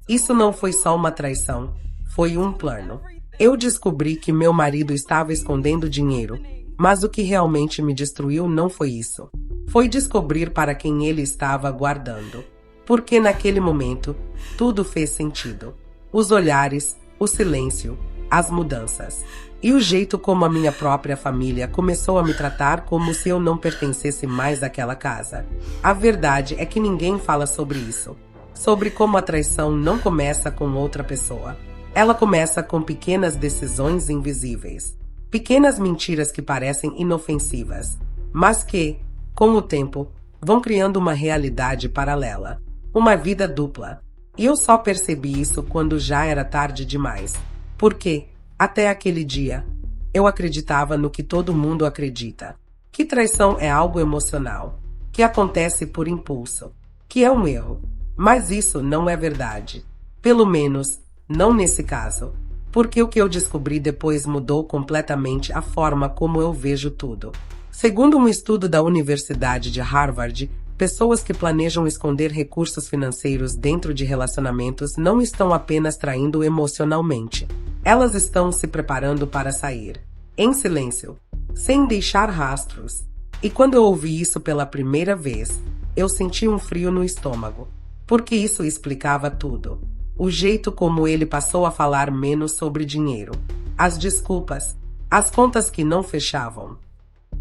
Isso não foi só uma traição, foi um plano. Eu descobri que meu marido estava escondendo dinheiro, mas o que realmente me destruiu não foi isso. Foi descobrir para quem ele estava guardando. Porque naquele momento, tudo fez sentido. Os olhares, o silêncio, as mudanças. E o jeito como a minha própria família começou a me tratar como se eu não pertencesse mais àquela casa. A verdade é que ninguém fala sobre isso. Sobre como a traição não começa com outra pessoa. Ela começa com pequenas decisões invisíveis. Pequenas mentiras que parecem inofensivas, mas que, com o tempo, vão criando uma realidade paralela. Uma vida dupla. E eu só percebi isso quando já era tarde demais. Porque, até aquele dia, eu acreditava no que todo mundo acredita. Que traição é algo emocional. Que acontece por impulso. Que é um erro. Mas isso não é verdade. Pelo menos, não nesse caso. Porque o que eu descobri depois mudou completamente a forma como eu vejo tudo. Segundo um estudo da Universidade de Harvard, pessoas que planejam esconder recursos financeiros dentro de relacionamentos não estão apenas traindo emocionalmente. Elas estão se preparando para sair. Em silêncio. Sem deixar rastros. E quando eu ouvi isso pela primeira vez, eu senti um frio no estômago. Porque isso explicava tudo. O jeito como ele passou a falar menos sobre dinheiro. As desculpas. As contas que não fechavam.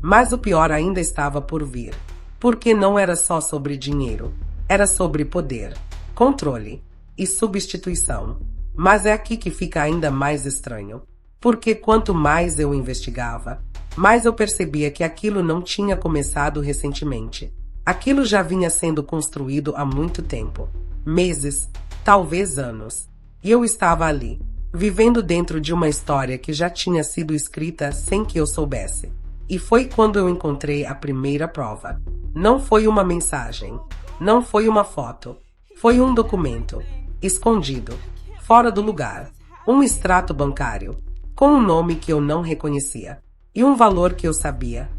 Mas o pior ainda estava por vir. Porque não era só sobre dinheiro. Era sobre poder, controle e substituição. Mas é aqui que fica ainda mais estranho. Porque quanto mais eu investigava, mais eu percebia que aquilo não tinha começado recentemente. Aquilo já vinha sendo construído há muito tempo. Meses, talvez anos. E eu estava ali, vivendo dentro de uma história que já tinha sido escrita sem que eu soubesse. E foi quando eu encontrei a primeira prova. Não foi uma mensagem. Não foi uma foto. Foi um documento. Escondido. Fora do lugar. Um extrato bancário. Com um nome que eu não reconhecia. E um valor que eu sabia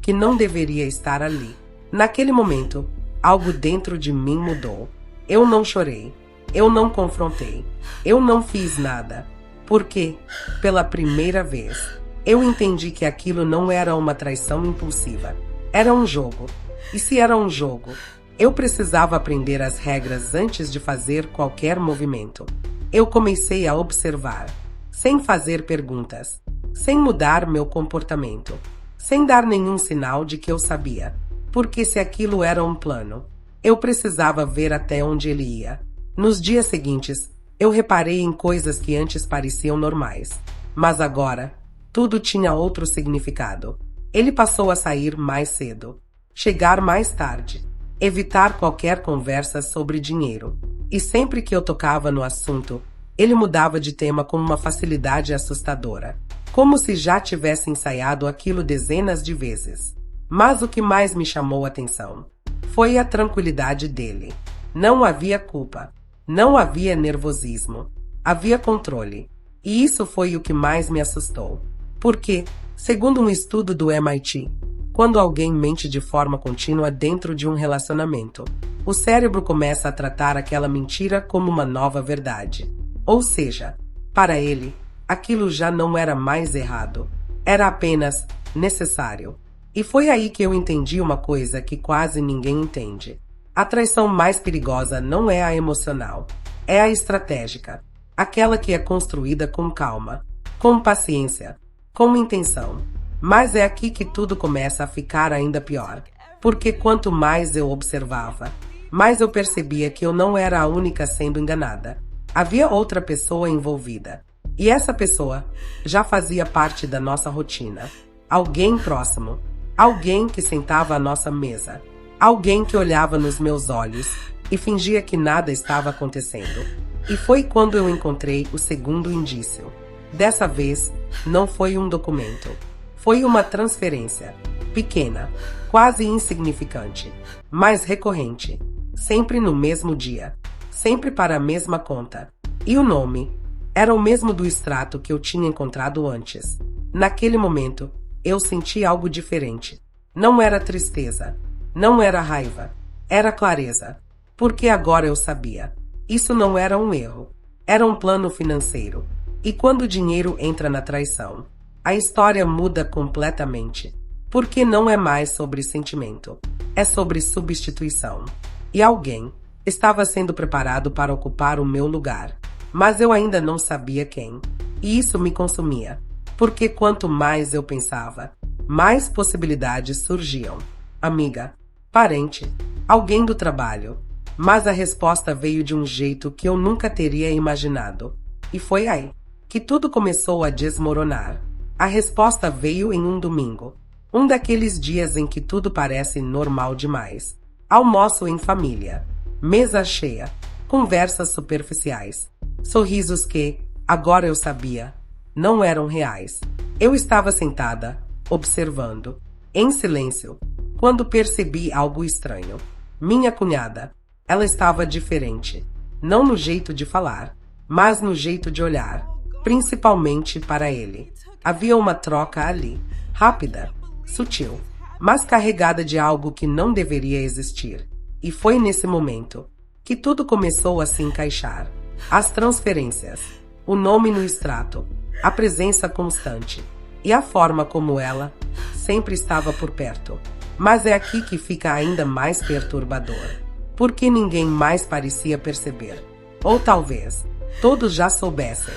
que não deveria estar ali. Naquele momento, algo dentro de mim mudou. Eu não chorei. Eu não confrontei. Eu não fiz nada. Porque, pela primeira vez, eu entendi que aquilo não era uma traição impulsiva. Era um jogo. E se era um jogo, eu precisava aprender as regras antes de fazer qualquer movimento. Eu comecei a observar, sem fazer perguntas, sem mudar meu comportamento, sem dar nenhum sinal de que eu sabia. Porque se aquilo era um plano, eu precisava ver até onde ele ia. Nos dias seguintes, eu reparei em coisas que antes pareciam normais. Mas agora, tudo tinha outro significado. Ele passou a sair mais cedo, chegar mais tarde, evitar qualquer conversa sobre dinheiro. E sempre que eu tocava no assunto, ele mudava de tema com uma facilidade assustadora, como se já tivesse ensaiado aquilo dezenas de vezes. Mas o que mais me chamou a atenção foi a tranquilidade dele. Não havia culpa, não havia nervosismo, havia controle. E isso foi o que mais me assustou. Porque, segundo um estudo do MIT, quando alguém mente de forma contínua dentro de um relacionamento, o cérebro começa a tratar aquela mentira como uma nova verdade. Ou seja, para ele, aquilo já não era mais errado, era apenas necessário. E foi aí que eu entendi uma coisa que quase ninguém entende. A traição mais perigosa não é a emocional, é a estratégica. Aquela que é construída com calma, com paciência, com intenção. Mas é aqui que tudo começa a ficar ainda pior. Porque quanto mais eu observava, mais eu percebia que eu não era a única sendo enganada. Havia outra pessoa envolvida. E essa pessoa já fazia parte da nossa rotina. Alguém próximo. Alguém que sentava à nossa mesa. Alguém que olhava nos meus olhos e fingia que nada estava acontecendo. E foi quando eu encontrei o segundo indício. Dessa vez, não foi um documento. Foi uma transferência. Pequena, quase insignificante, mas recorrente. Sempre no mesmo dia. Sempre para a mesma conta. E o nome era o mesmo do extrato que eu tinha encontrado antes. Naquele momento, eu senti algo diferente. Não era tristeza. Não era raiva. Era clareza. Porque agora eu sabia. Isso não era um erro. Era um plano financeiro. E quando o dinheiro entra na traição, a história muda completamente. Porque não é mais sobre sentimento. É sobre substituição. E alguém estava sendo preparado para ocupar o meu lugar. Mas eu ainda não sabia quem. E isso me consumia. Porque quanto mais eu pensava, mais possibilidades surgiam. Amiga, parente, alguém do trabalho. Mas a resposta veio de um jeito que eu nunca teria imaginado. E foi aí que tudo começou a desmoronar. A resposta veio em um domingo. Um daqueles dias em que tudo parece normal demais. Almoço em família. Mesa cheia. Conversas superficiais. Sorrisos que, agora eu sabia, não eram reais. Eu estava sentada, observando, em silêncio, quando percebi algo estranho. Minha cunhada, ela estava diferente. Não no jeito de falar, mas no jeito de olhar. Principalmente para ele. Havia uma troca ali, rápida, sutil, mas carregada de algo que não deveria existir. E foi nesse momento que tudo começou a se encaixar. As transferências, o nome no extrato, a presença constante e a forma como ela sempre estava por perto. Mas é aqui que fica ainda mais perturbador, porque ninguém mais parecia perceber. Ou talvez todos já soubessem,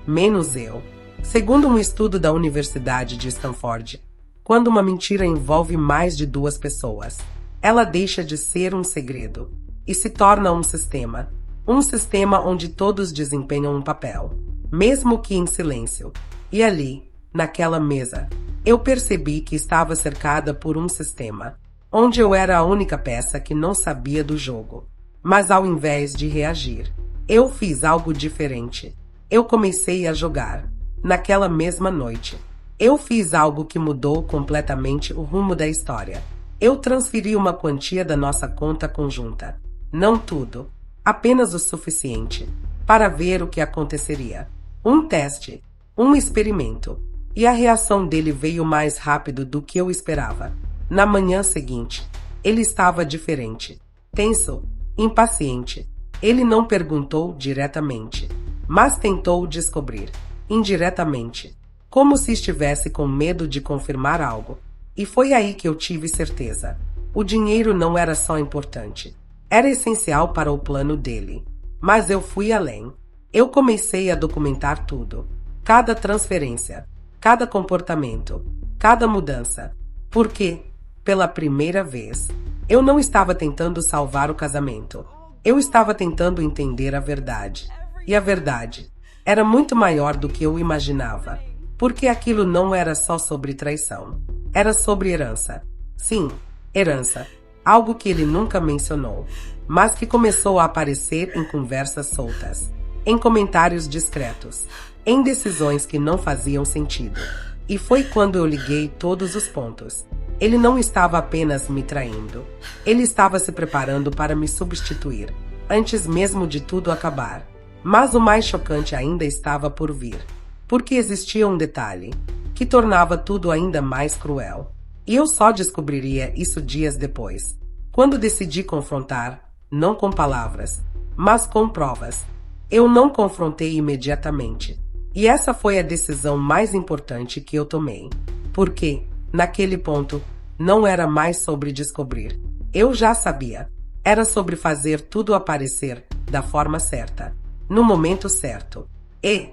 menos eu. Segundo um estudo da Universidade de Stanford, quando uma mentira envolve mais de duas pessoas, ela deixa de ser um segredo e se torna um sistema. Um sistema onde todos desempenham um papel, mesmo que em silêncio. E ali, naquela mesa, eu percebi que estava cercada por um sistema, onde eu era a única peça que não sabia do jogo. Mas ao invés de reagir, eu fiz algo diferente. Eu comecei a jogar. Naquela mesma noite, eu fiz algo que mudou completamente o rumo da história. Eu transferi uma quantia da nossa conta conjunta. Não tudo, apenas o suficiente para ver o que aconteceria. Um teste, um experimento. E a reação dele veio mais rápido do que eu esperava. Na manhã seguinte, ele estava diferente. Tenso, impaciente. Ele não perguntou diretamente, mas tentou descobrir, indiretamente, como se estivesse com medo de confirmar algo. E foi aí que eu tive certeza. O dinheiro não era só importante. Era essencial para o plano dele. Mas eu fui além. Eu comecei a documentar tudo. Cada transferência, cada comportamento, cada mudança. Porque, pela primeira vez, eu não estava tentando salvar o casamento. Eu estava tentando entender a verdade. E a verdade era muito maior do que eu imaginava. Porque aquilo não era só sobre traição. Era sobre herança. Sim, herança. Algo que ele nunca mencionou, mas que começou a aparecer em conversas soltas, em comentários discretos, em decisões que não faziam sentido. E foi quando eu liguei todos os pontos. Ele não estava apenas me traindo. Ele estava se preparando para me substituir, antes mesmo de tudo acabar. Mas o mais chocante ainda estava por vir. Porque existia um detalhe que tornava tudo ainda mais cruel. E eu só descobriria isso dias depois, quando decidi confrontar, não com palavras, mas com provas. Eu não confrontei imediatamente. E essa foi a decisão mais importante que eu tomei. Porque, naquele ponto, não era mais sobre descobrir. Eu já sabia. Era sobre fazer tudo aparecer da forma certa, no momento certo. E,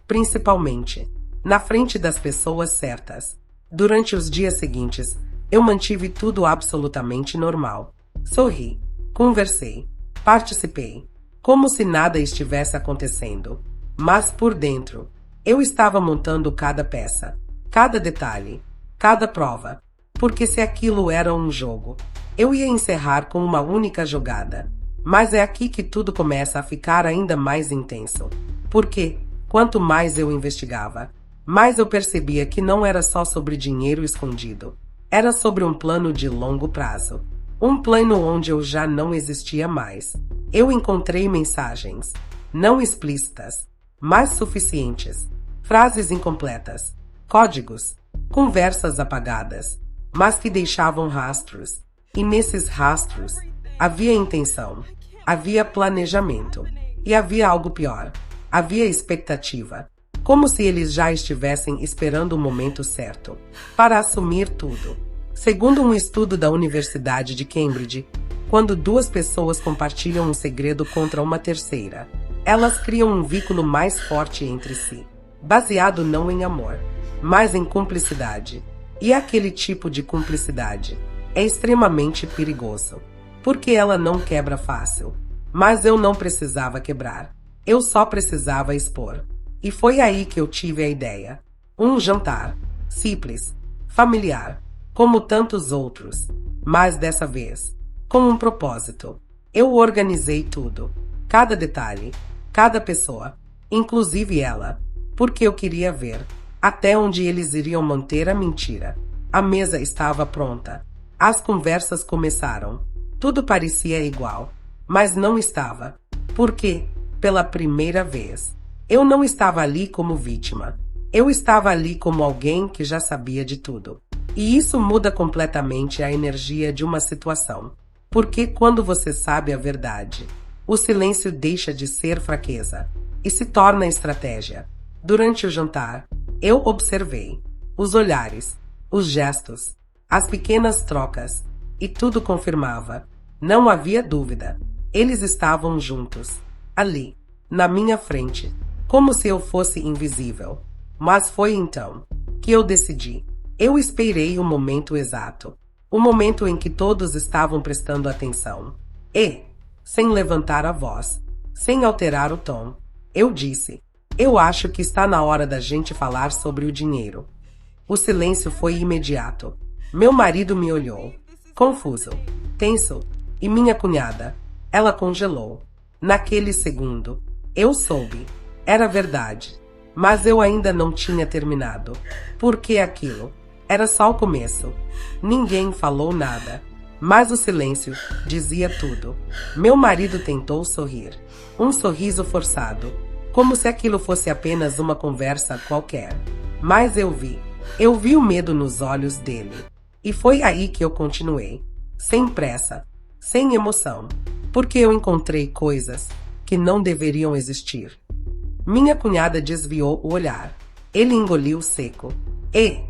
principalmente, na frente das pessoas certas. Durante os dias seguintes, eu mantive tudo absolutamente normal. Sorri, conversei, participei, como se nada estivesse acontecendo. Mas por dentro, eu estava montando cada peça, cada detalhe, cada prova. Porque se aquilo era um jogo, eu ia encerrar com uma única jogada. Mas é aqui que tudo começa a ficar ainda mais intenso. Porque, quanto mais eu investigava, mais eu percebia que não era só sobre dinheiro escondido. Era sobre um plano de longo prazo. Um plano onde eu já não existia mais. Eu encontrei mensagens, não explícitas, mas suficientes. Frases incompletas, códigos, conversas apagadas, mas que deixavam rastros. E nesses rastros, havia intenção, havia planejamento. E havia algo pior. Havia expectativa. Como se eles já estivessem esperando o momento certo para assumir tudo. Segundo um estudo da Universidade de Cambridge, quando duas pessoas compartilham um segredo contra uma terceira, elas criam um vínculo mais forte entre si, baseado não em amor, mas em cumplicidade. E aquele tipo de cumplicidade é extremamente perigoso, porque ela não quebra fácil. Mas eu não precisava quebrar. Eu só precisava expor. E foi aí que eu tive a ideia. Um jantar. Simples. Familiar. Como tantos outros. Mas dessa vez, com um propósito. Eu organizei tudo. Cada detalhe. Cada pessoa. Inclusive ela. Porque eu queria ver até onde eles iriam manter a mentira. A mesa estava pronta. As conversas começaram. Tudo parecia igual. Mas não estava. Porque, pela primeira vez, eu não estava ali como vítima. Eu estava ali como alguém que já sabia de tudo. E isso muda completamente a energia de uma situação. Porque quando você sabe a verdade, o silêncio deixa de ser fraqueza e se torna estratégia. Durante o jantar, eu observei os olhares, os gestos, as pequenas trocas, e tudo confirmava. Não havia dúvida. Eles estavam juntos, ali, na minha frente, como se eu fosse invisível. Mas foi então que eu decidi. Eu esperei o momento exato, o momento em que todos estavam prestando atenção. E, sem levantar a voz, sem alterar o tom, eu disse: eu acho que está na hora da gente falar sobre o dinheiro. O silêncio foi imediato. Meu marido me olhou, confuso, tenso, e minha cunhada, ela congelou. Naquele segundo, eu soube. Era verdade. Mas eu ainda não tinha terminado. Porque aquilo era só o começo. Ninguém falou nada. Mas o silêncio dizia tudo. Meu marido tentou sorrir. Um sorriso forçado. Como se aquilo fosse apenas uma conversa qualquer. Mas eu vi o medo nos olhos dele. E foi aí que eu continuei. Sem pressa. Sem emoção. Porque eu encontrei coisas que não deveriam existir. Minha cunhada desviou o olhar. Ele engoliu seco. E,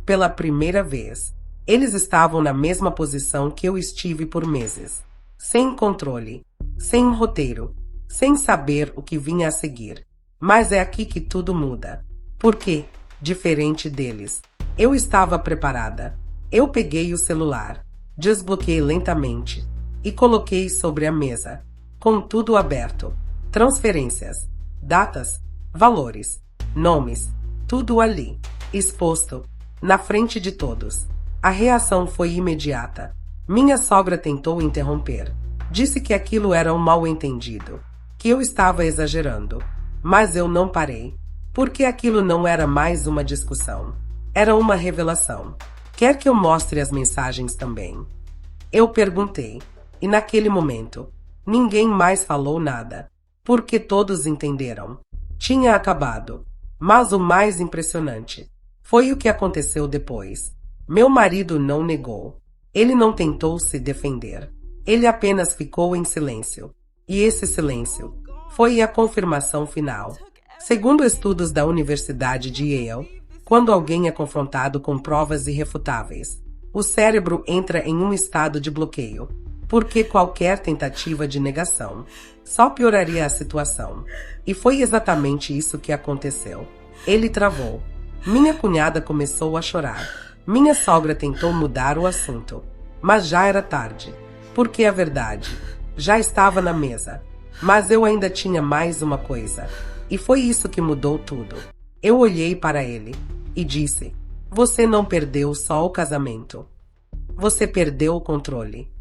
pela primeira vez, eles estavam na mesma posição que eu estive por meses. Sem controle, sem roteiro, sem saber o que vinha a seguir. Mas é aqui que tudo muda. Porque, diferente deles, eu estava preparada. Eu peguei o celular, desbloqueei lentamente e coloquei sobre a mesa, com tudo aberto. Transferências, datas, valores, nomes, tudo ali, exposto, na frente de todos. A reação foi imediata. Minha sogra tentou interromper. Disse que aquilo era um mal-entendido, que eu estava exagerando. Mas eu não parei, porque aquilo não era mais uma discussão. Era uma revelação. Quer que eu mostre as mensagens também? Eu perguntei, e naquele momento, ninguém mais falou nada, porque todos entenderam. Tinha acabado. Mas o mais impressionante foi o que aconteceu depois. Meu marido não negou. Ele não tentou se defender. Ele apenas ficou em silêncio. E esse silêncio foi a confirmação final. Segundo estudos da Universidade de Yale, quando alguém é confrontado com provas irrefutáveis, o cérebro entra em um estado de bloqueio, porque qualquer tentativa de negação só pioraria a situação. E foi exatamente isso que aconteceu. Ele travou. Minha cunhada começou a chorar. Minha sogra tentou mudar o assunto, mas já era tarde, porque a verdade já estava na mesa. Mas eu ainda tinha mais uma coisa, e foi isso que mudou tudo. Eu olhei para ele e disse: você não perdeu só o casamento. Você perdeu o controle.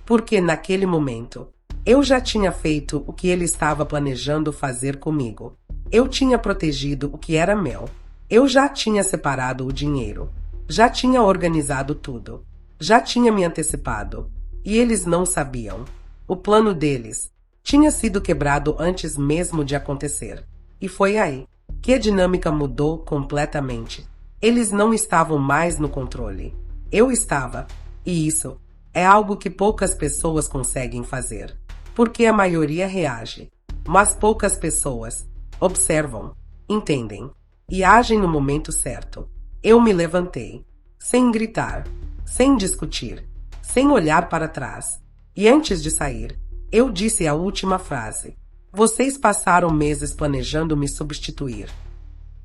Porque naquele momento, eu já tinha feito o que ele estava planejando fazer comigo. Eu tinha protegido o que era meu. Eu já tinha separado o dinheiro. Já tinha organizado tudo. Já tinha me antecipado. E eles não sabiam. O plano deles tinha sido quebrado antes mesmo de acontecer. E foi aí que a dinâmica mudou completamente. Eles não estavam mais no controle. Eu estava. E isso é algo que poucas pessoas conseguem fazer. Porque a maioria reage. Mas poucas pessoas observam, entendem e agem no momento certo. Eu me levantei, sem gritar, sem discutir, sem olhar para trás. E antes de sair, eu disse a última frase. Vocês passaram meses planejando me substituir.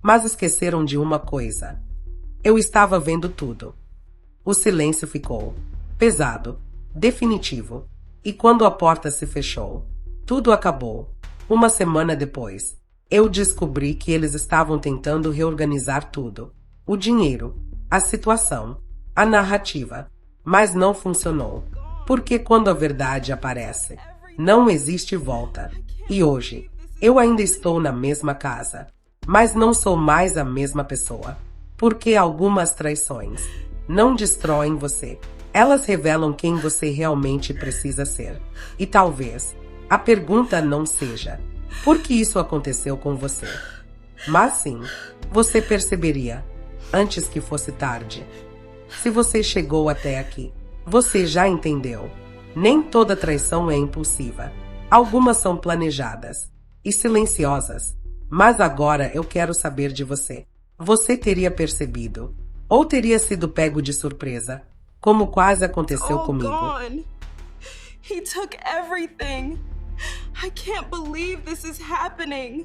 Mas esqueceram de uma coisa. Eu estava vendo tudo. O silêncio ficou pesado, definitivo. E quando a porta se fechou, tudo acabou. Uma semana depois, eu descobri que eles estavam tentando reorganizar tudo. O dinheiro, a situação, a narrativa. Mas não funcionou. Porque quando a verdade aparece, não existe volta. E hoje, eu ainda estou na mesma casa, mas não sou mais a mesma pessoa. Porque algumas traições não destroem você. Elas revelam quem você realmente precisa ser. E talvez a pergunta não seja por que isso aconteceu com você, mas sim, você perceberia antes que fosse tarde. Se você chegou até aqui, você já entendeu. Nem toda traição é impulsiva. Algumas são planejadas e silenciosas. Mas agora eu quero saber de você. Você teria percebido? Ou teria sido pego de surpresa? Como quase aconteceu comigo. Gone. He took everything. I can't believe this is happening.